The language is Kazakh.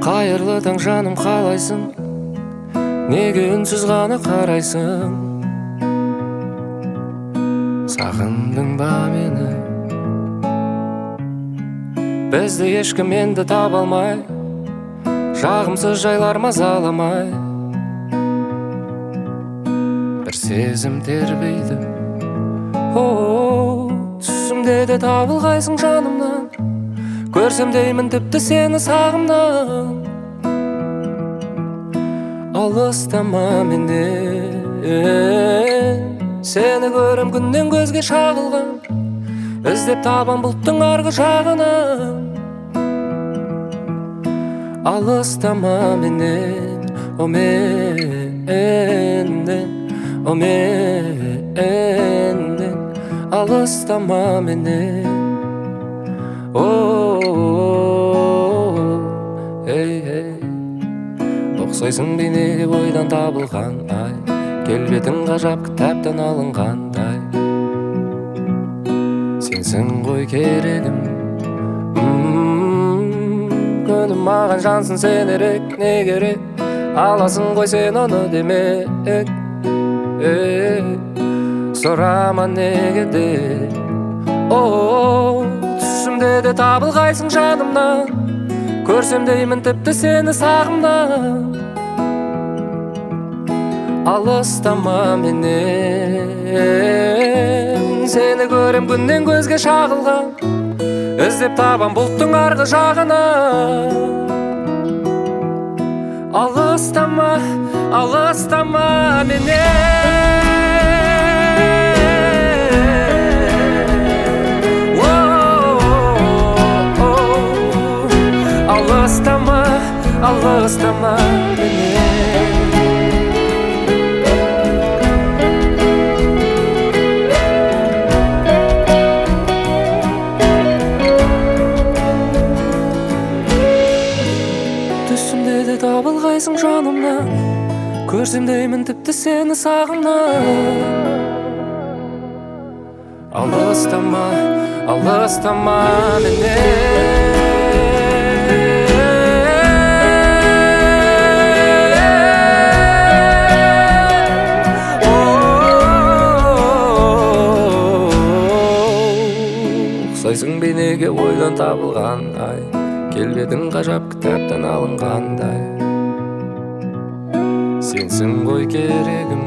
Қайырлы таң жаным, қалайсың? Неге үнсіз ғана қарайсың? Сағындың ба мені? Бізді ешкім енді таба алмай, жағымсыз жайлар мазаламай. Бір сезім тербейді, түсімде де табылғайсың жанымнан. Көрсем деймін тіпті сені сағымнан. Алыстама менен, сені көрем күннен көзге шағылған. Іздеп табам бұлттың арғы жағынан. Алыстама менен, о менден, о менден. Алыстама менен, ұқсайсың бейнеге ойдан табылған ай, келбетің ғажап кітаптан алынғандай. Сенсің ғой керегім, күнім маған жансың сен ерек, не керек? Аласың ғой сен оны демек, сұрама неге де. Түсімде де табылғайсың жанымнан. Көрсем деймін тіпті сені сағымнан. Алыстама менен, сені көрем күннен көзге шағылған. Іздеп табам бұлттың арғы жағынан. Алыстама, алыстама менен. Алыстама, алыстама менен. Түсімде де табылғайсың жанымнан. Көрсем деймін тіпті сені сағымнан. Алыстама, алыстама менен. Ұқсайсың бейнеге ойдан табылған ай, келбетің ғажап кітаптан алынғандай. Сенсің ғой керегім.